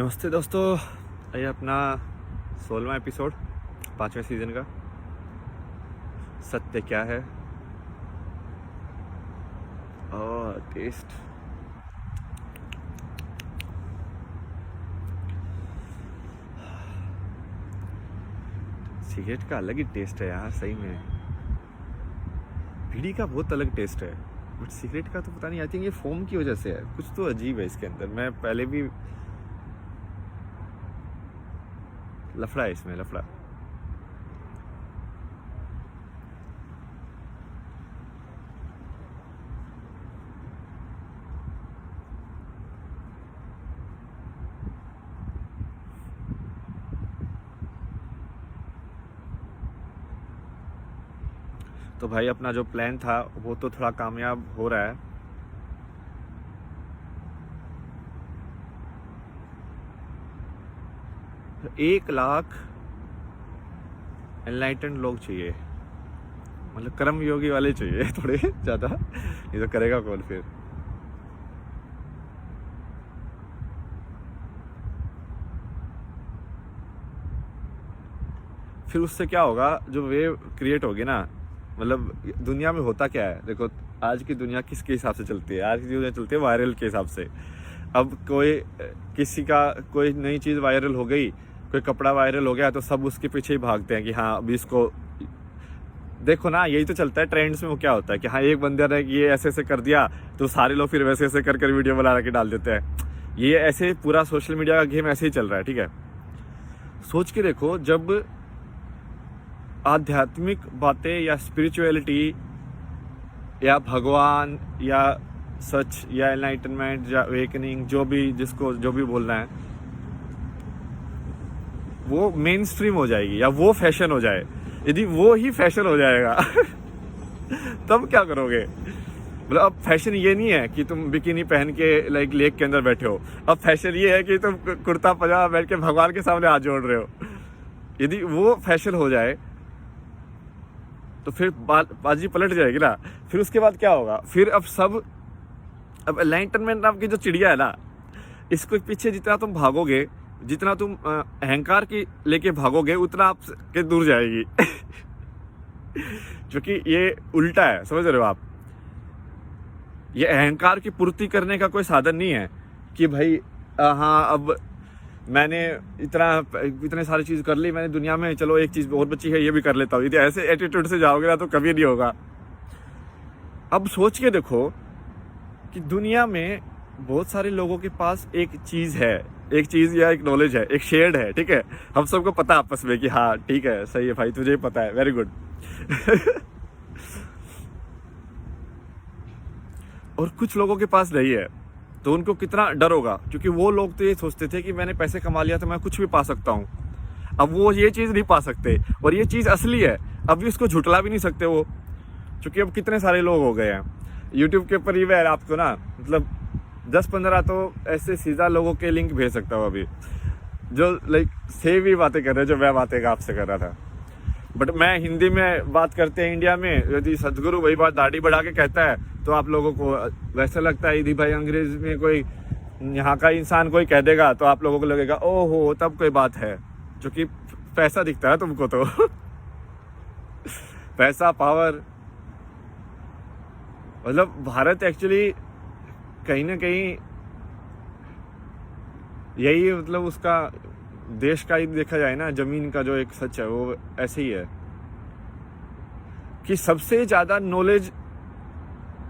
नमस्ते दोस्तों, ये अपना 16वां एपिसोड 5वें सीज़न का सत्य क्या है और टेस्ट। सिगरेट का अलग ही टेस्ट है यार, सही में। बीड़ी का बहुत अलग टेस्ट है, बट सिगरेट का तो पता नहीं। आई थिंक ये फोम की वजह से है, कुछ तो अजीब है इसके अंदर। मैं पहले भी लफड़ा है इसमें, लफड़ा। तो भाई अपना जो प्लान था वो तो थोड़ा कामयाब हो रहा है। तो 1 लाख एनलाइटेंड लोग चाहिए, मतलब कर्म योगी वाले चाहिए थोड़े ज़्यादा। ये तो करेगा कौन फिर। फिर उससे क्या होगा, जो वेव क्रिएट होगी ना, मतलब दुनिया में होता क्या है, देखो आज की दुनिया किसके हिसाब से चलती है। आज की दुनिया चलती है वायरल के हिसाब से। अब किसी का कोई नई चीज़ वायरल हो गई, कोई कपड़ा वायरल हो गया, तो सब उसके पीछे ही भागते हैं कि हाँ अभी इसको देखो ना। यही तो चलता है ट्रेंड्स में। वो क्या होता है कि हाँ एक बंदे ने ये ऐसे ऐसे कर दिया तो सारे लोग फिर वैसे ऐसे कर वीडियो बना के डाल देते हैं। ये ऐसे पूरा सोशल मीडिया का गेम ऐसे ही चल रहा है, ठीक है। सोच के देखो, जब आध्यात्मिक बातें या स्पिरिचुअलिटी या भगवान या सच या एनलाइटनमेंट या अवेकनिंग, जो भी जिसको जो भी बोलना है, वो मेन स्ट्रीम हो जाएगी या वो फैशन हो जाए, यदि वो ही फैशन हो जाएगा तब क्या करोगे। मतलब अब फैशन ये नहीं है कि तुम बिकिनी पहन के लाइक लेक के अंदर बैठे हो। अब फैशन ये है कि तुम कुर्ता पजामा बैठ के भगवान के सामने हाथ जोड़ रहे हो। यदि वो फैशन हो जाए तो फिर बाजी पलट जाएगी ना। फिर उसके बाद क्या होगा, फिर अब एनलाइटनमेंट नाम की जो चिड़िया है ना, इसको पीछे जितना तुम भागोगे, जितना तुम अहंकार की लेके भागोगे, उतना आप के दूर जाएगी क्योंकि ये उल्टा है, समझ रहे हो आप। ये अहंकार की पूर्ति करने का कोई साधन नहीं है कि भाई हाँ अब मैंने इतने सारी चीज़ कर ली मैंने दुनिया में, चलो एक चीज़ और बची है ये भी कर लेता हूँ। यदि ऐसे एटीट्यूड से जाओगे ना तो कभी नहीं होगा। अब सोच के देखो कि दुनिया में बहुत सारे लोगों के पास एक चीज़ है, एक चीज़ या एक नॉलेज है, एक शेयर्ड है, ठीक है। हम सबको पता आपस में कि हाँ ठीक है, सही है भाई, तुझे ही पता है, वेरी गुड और कुछ लोगों के पास नहीं है, तो उनको कितना डर होगा, क्योंकि वो लोग तो ये सोचते थे कि मैंने पैसे कमा लिया तो मैं कुछ भी पा सकता हूँ। अब वो ये चीज़ नहीं पा सकते, और ये चीज़ असली है। अब भी उसको झुटला भी नहीं सकते वो, क्योंकि अब कितने सारे लोग हो गए हैं यूट्यूब के ऊपर। ही है आपको ना, मतलब 10-15 तो ऐसे सीधा लोगों के लिंक भेज सकता हूँ अभी, जो लाइक सेम ही बातें कर रहे हैं जो मैं बातें आपसे कर रहा था। बट मैं हिंदी में बात करते हैं इंडिया में, यदि सदगुरु वही बात दाढ़ी बढ़ा के कहता है तो आप लोगों को वैसा लगता है। यदि भाई अंग्रेज में कोई यहाँ का इंसान कोई कह देगा तो आप लोगों को लगेगा ओहो तब कोई बात है, जो कि पैसा दिखता है तुमको तो पैसा, पावर। मतलब भारत एक्चुअली कहीं ना कहीं यही, मतलब उसका देश का ही देखा जाए ना, जमीन का जो एक सच है वो ऐसे ही है कि सबसे ज्यादा नॉलेज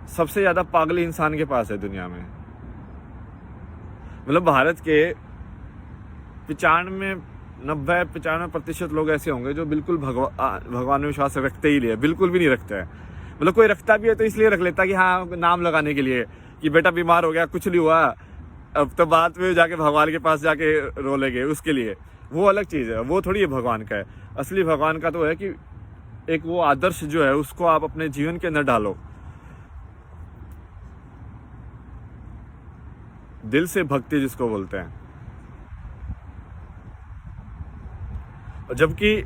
सबसे ज्यादा पागली इंसान के पास है दुनिया में। मतलब भारत के 95% लोग ऐसे होंगे जो बिल्कुल भगवान में विश्वास रखते ही नहीं है, बिल्कुल भी नहीं रखते हैं। मतलब कोई रखता भी है तो इसलिए रख लेता कि हाँ नाम लगाने के लिए कि बेटा बीमार हो गया, कुछ नहीं हुआ, अब तो बाद में जाके भगवान के पास जाके रो लेंगे उसके लिए। वो अलग चीज़ है, वो थोड़ी है भगवान का है। असली भगवान का तो है कि एक वो आदर्श जो है उसको आप अपने जीवन के अंदर डालो, दिल से भक्ति जिसको बोलते हैं। जबकि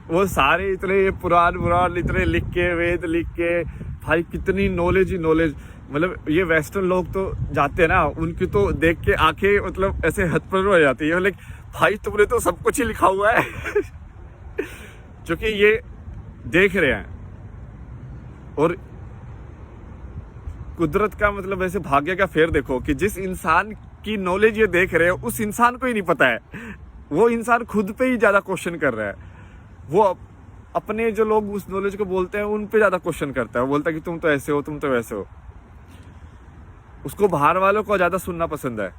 वो सारे इतने पुराण इतने लिख के, वेद लिख के, भाई कितनी नॉलेज ही नॉलेज। मतलब ये वेस्टर्न लोग तो जाते हैं ना, उनकी तो देख के आंखें मतलब ऐसे हथपड़ हो जाती है, लाइक भाई तुमने तो सब कुछ ही लिखा हुआ है जो कि ये देख रहे हैं। और कुदरत का मतलब ऐसे भाग्य का फेर देखो कि जिस इंसान की नॉलेज ये देख रहे हैं उस इंसान को ही नहीं पता है, वो इंसान खुद पे ही ज्यादा क्वेश्चन कर रहा है। वो अपने जो लोग उस नॉलेज को बोलते हैं उन पे ज्यादा क्वेश्चन करता है, वो बोलता है कि तुम तो ऐसे हो, तुम तो वैसे हो। उसको बाहर वालों को ज्यादा सुनना पसंद है।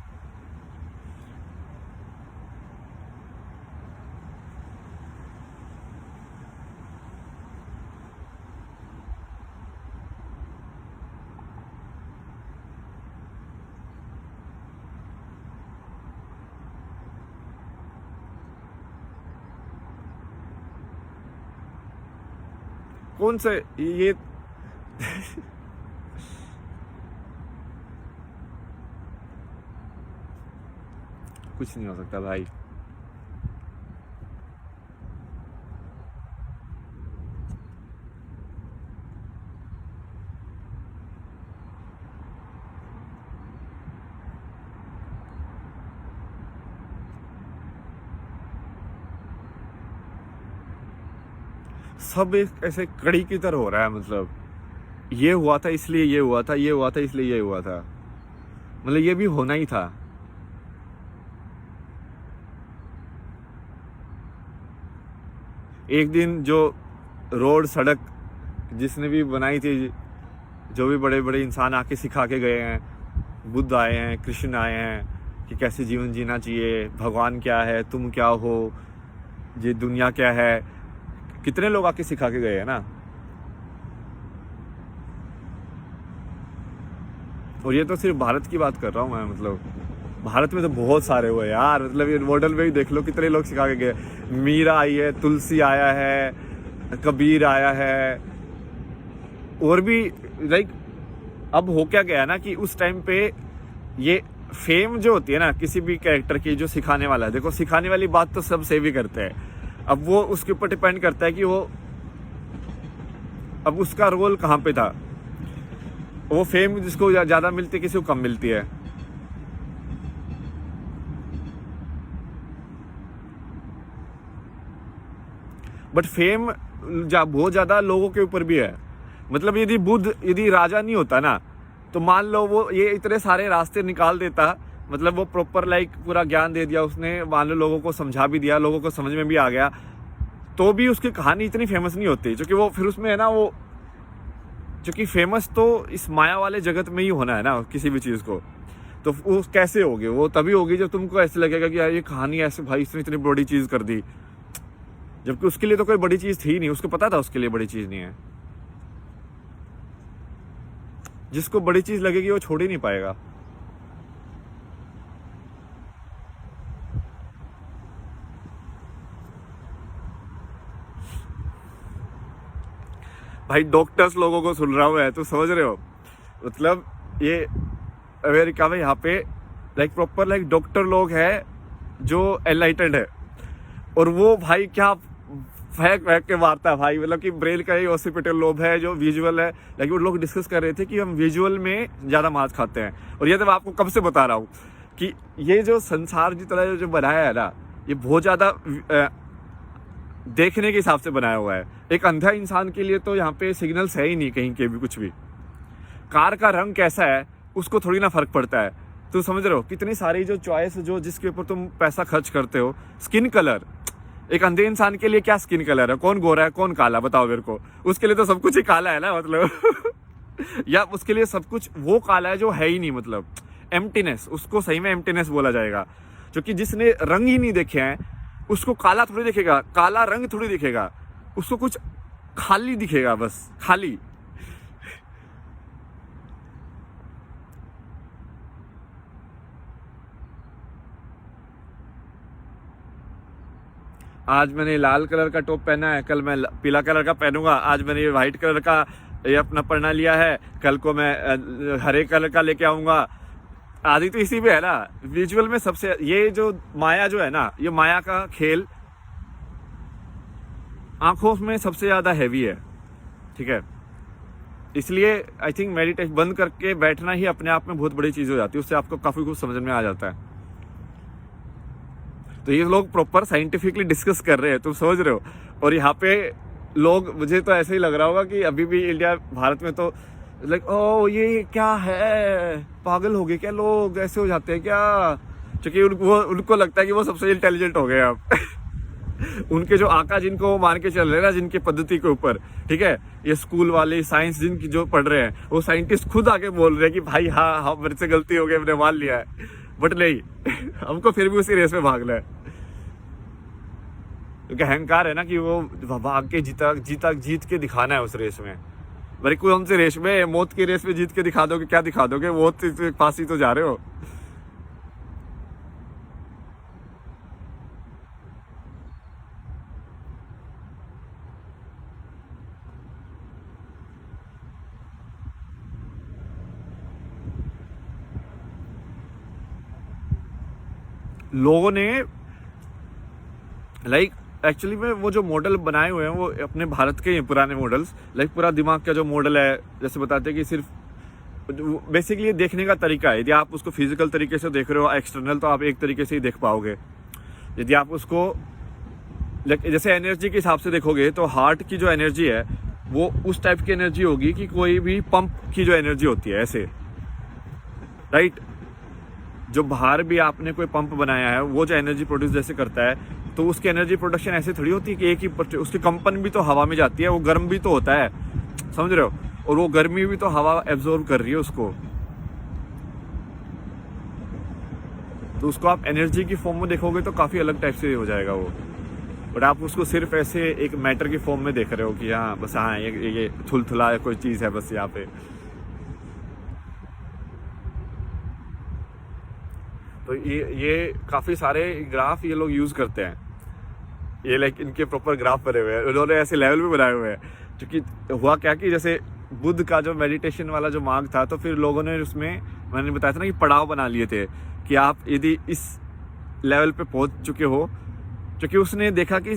कौन से ये कुछ नहीं हो सकता भाई। सब एक ऐसे कड़ी की तरह हो रहा है, मतलब ये हुआ था इसलिए ये हुआ था, ये हुआ था इसलिए ये हुआ था, मतलब ये भी होना ही था। एक दिन जो रोड सड़क जिसने भी बनाई थी, जो भी बड़े बड़े इंसान आके सिखा के गए हैं, बुद्ध आए हैं, कृष्ण आए हैं कि कैसे जीवन जीना चाहिए, भगवान क्या है, तुम क्या हो, ये दुनिया क्या है, कितने लोग आके सिखा के गए हैं ना। और ये तो सिर्फ भारत की बात कर रहा हूँ मैं, मतलब भारत में तो बहुत सारे हुए यार, मतलब ये मॉडल में ही देख लो कितने लोग सिखा के गए। मीरा आई है, तुलसी आया है, कबीर आया है, और भी लाइक अब हो क्या गया ना कि उस टाइम पे ये फेम जो होती है ना किसी भी कैरेक्टर की, जो सिखाने वाला है, देखो सिखाने वाली बात तो सब से भी करते हैं। अब वो उसके ऊपर डिपेंड करता है कि वो अब उसका रोल कहाँ पे था। वो फेम जिसको ज्यादा मिलती है, किसी को कम मिलती है। बट फेम बहुत ज्यादा लोगों के ऊपर भी है। मतलब यदि बुद्ध यदि राजा नहीं होता ना, तो मान लो वो ये इतने सारे रास्ते निकाल देता, मतलब वो प्रॉपर लाइक पूरा ज्ञान दे दिया उसने, मान लो लोगों को समझा भी दिया, लोगों को समझ में भी आ गया, तो भी उसकी कहानी इतनी फेमस नहीं होती। क्योंकि वो फिर उसमें है ना, वो क्योंकि फेमस तो इस माया वाले जगत में ही होना है ना किसी भी चीज को। तो वो कैसे होगी? वो तभी होगी जब तुमको ऐसे लगेगा कि यार ये कहानी ऐसे भाई इसने इतनी बड़ी चीज कर दी, जबकि उसके लिए तो कोई बड़ी चीज थी नहीं, उसको पता था उसके लिए बड़ी चीज नहीं है। जिसको बड़ी चीज लगेगी वो छोड़ ही नहीं पाएगा। भाई डॉक्टर्स लोगों को सुन रहा हूँ मैं, तो समझ रहे हो, मतलब ये अमेरिका में यहाँ पे लाइक प्रॉपर लाइक डॉक्टर लोग हैं जो एनलाइटेंड है, और वो भाई क्या फेंक फेंक के मारता है भाई। मतलब कि ब्रेल का ही ऑसिपिटल लोब है जो विजुअल है, लेकिन वो लोग डिस्कस कर रहे थे कि हम विजुअल में ज़्यादा मांस खाते हैं। और ये तो मैं आपको कब से बता रहा हूँ कि ये जो संसार जिस तरह जो बनाया है ना, ये बहुत ज़्यादा देखने के हिसाब से बनाया हुआ है। एक अंधा इंसान के लिए तो यहाँ पे सिग्नल्स है ही नहीं कहीं के भी कुछ भी। कार का रंग कैसा है उसको थोड़ी ना फर्क पड़ता है। तो समझ रहे हो कितनी सारी जो चॉइस जो जिसके ऊपर तुम पैसा खर्च करते हो। स्किन कलर, एक अंधे इंसान के लिए क्या स्किन कलर है, कौन गोरा है कौन काला, बताओ मेरे को। उसके लिए तो सब कुछ ही काला है ना, मतलब या उसके लिए सब कुछ वो काला है जो है ही नहीं, मतलब एम्प्टीनेस, उसको सही में एम्प्टीनेस बोला जाएगा। क्योंकि जिसने रंग ही नहीं देखे हैं उसको काला थोड़ी दिखेगा, काला रंग थोड़ी दिखेगा, उसको कुछ खाली दिखेगा, बस खाली। आज मैंने लाल कलर का टॉप पहना है, कल मैं पीला कलर का पहनूंगा। आज मैंने ये व्हाइट कलर का ये अपना पढ़ना लिया है, कल को मैं हरे कलर का लेके आऊंगा। आदि तो इसी में है ना, विजुअल में सबसे ये जो माया जो है ना, ये माया का खेल आंखों में सबसे ज्यादा हैवी है, ठीक है। इसलिए आई थिंक मेडिटेशन बंद करके बैठना ही अपने आप में बहुत बड़ी चीज़ हो जाती है, उससे आपको काफ़ी कुछ समझ में आ जाता है। तो ये लोग प्रॉपर साइंटिफिकली डिस्कस कर रहे हैं, तुम समझ रहे हो। और यहाँ पे लोग, मुझे तो ऐसे ही लग रहा होगा कि अभी भी इंडिया भारत में तो लाइक ओ ये क्या है, पागल हो गए क्या लोग, ऐसे हो जाते हैं क्या, क्योंकि उनको लगता है कि वो सबसे इंटेलिजेंट हो गए अब उनके जो आका जिनको वो मान के चल रहे हैं ना, जिनकी पद्धति के ऊपर, ठीक है, ये स्कूल वाले साइंस जिनकी जो पढ़ रहे हैं, वो साइंटिस्ट खुद आके बोल रहे हैं कि भाई हाँ हाँ मेरे से गलती हो गई, हमने मान लिया है, बट नहीं हमको फिर भी उसी रेस में भागना है, क्योंकि अहंकार है ना कि वो भाग के जीत के दिखाना है उस रेस में। भाई कौन सी रेस में, मौत की रेस में जीत के दिखा दोगे, क्या दिखा दोगे, मौत के पास ही तो जा रहे हो। लोगों ने लाइक एक्चुअली में वो जो मॉडल बनाए हुए हैं वो अपने भारत के पुराने मॉडल्स, लाइक पूरा दिमाग का जो मॉडल है, जैसे बताते हैं कि सिर्फ बेसिकली देखने का तरीका है। यदि आप उसको फिजिकल तरीके से देख रहे हो एक्सटर्नल, तो आप एक तरीके से ही देख पाओगे। यदि आप उसको जैसे एनर्जी के हिसाब से देखोगे, तो हार्ट की जो एनर्जी है वो उस टाइप की एनर्जी होगी कि कोई भी पंप की जो एनर्जी होती है, ऐसे, राइट। जो बाहर भी आपने कोई पंप बनाया है, वो जो एनर्जी प्रोड्यूस जैसे करता है, तो उसकी एनर्जी प्रोडक्शन ऐसे थोड़ी होती है कि एक ही उसकी कंपन भी तो हवा में जाती है, वो गर्म भी तो होता है, समझ रहे हो, और वो गर्मी भी तो हवा एब्जॉर्ब कर रही है उसको। तो उसको आप एनर्जी की फॉर्म में देखोगे तो काफ़ी अलग टाइप से हो जाएगा वो, बट आप उसको सिर्फ ऐसे एक मैटर की फॉर्म में देख रहे हो कि हाँ बस, हाँ ये थुलथुला कोई चीज़ है बस यहाँ पे। तो ये काफ़ी सारे ग्राफ ये लोग यूज़ करते हैं, ये लाइक इनके प्रॉपर ग्राफ बने हुए हैं, उन्होंने ऐसे लेवल भी बनाए हुए हैं। क्योंकि हुआ क्या कि जैसे बुद्ध का जो मेडिटेशन वाला जो मार्ग था, तो फिर लोगों ने उसमें, मैंने बताया था ना कि पड़ाव बना लिए थे कि आप यदि इस लेवल पे पहुंच चुके हो, क्योंकि उसने देखा कि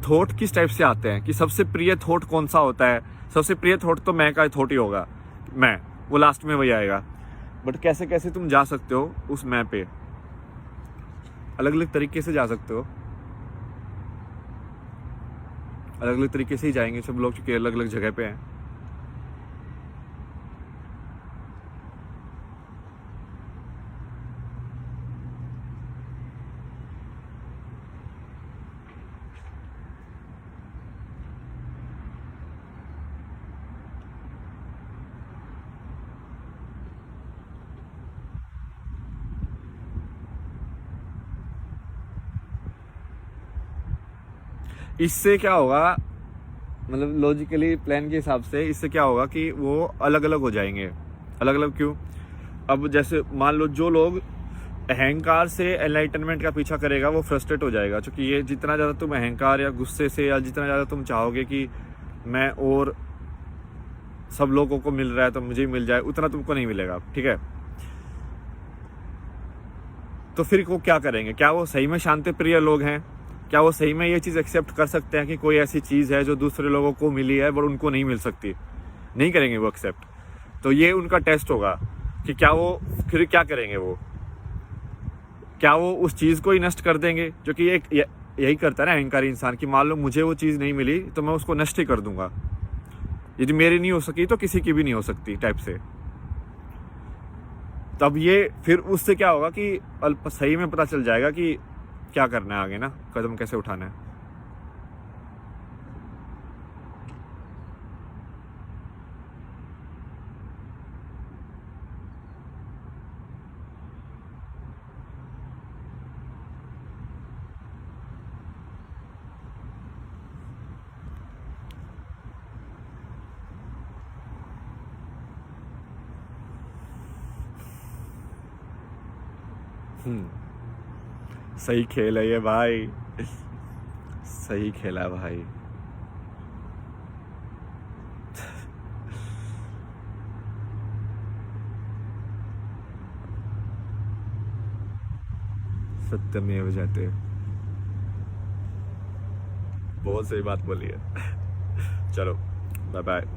थॉट किस टाइप से आते हैं, कि सबसे प्रिय थॉट कौन सा होता है। सबसे प्रिय थॉट तो मैं का थॉट ही होगा, मैं, वो लास्ट में वही आएगा। बट कैसे कैसे तुम जा सकते हो उस मैं पे, अलग अलग तरीके से जा सकते हो, अलग अलग तरीके से ही जाएंगे सब लोग, क्योंकि अलग अलग जगह पे हैं। इससे क्या होगा, मतलब लॉजिकली प्लान के हिसाब से इससे क्या होगा कि वो अलग अलग हो जाएंगे। अलग अलग क्यों? अब जैसे मान लो जो लोग अहंकार से एनलाइटनमेंट का पीछा करेगा वो फ्रस्ट्रेट हो जाएगा, क्योंकि ये जितना ज़्यादा तुम अहंकार या गुस्से से, या जितना ज़्यादा तुम चाहोगे कि मैं और सब लोगों को मिल रहा है तो मुझे ही मिल जाए, उतना तुमको नहीं मिलेगा, ठीक है। तो फिर वो क्या करेंगे? क्या वो सही में शांति प्रिय लोग हैं? क्या वो सही में ये चीज़ एक्सेप्ट कर सकते हैं कि कोई ऐसी चीज़ है जो दूसरे लोगों को मिली है बट उनको नहीं मिल सकती? नहीं करेंगे वो एक्सेप्ट। तो ये उनका टेस्ट होगा कि क्या वो फिर क्या करेंगे, वो क्या वो उस चीज़ को ही नष्ट कर देंगे, जो कि एक यही करता है ना अहंकारी इंसान, कि मान लो मुझे वो चीज़ नहीं मिली तो मैं उसको नष्ट ही कर दूंगा, यदि मेरी नहीं हो सकी तो किसी की भी नहीं हो सकती टाइप से। तब ये फिर उससे क्या होगा कि सही में पता चल जाएगा कि क्या करना है आगे ना, कदम कैसे उठाना है। सही खेल है ये भाई, सही खेला भाई। सत्यमेव जयते, बहुत सही बात बोली है। चलो बाय बाय।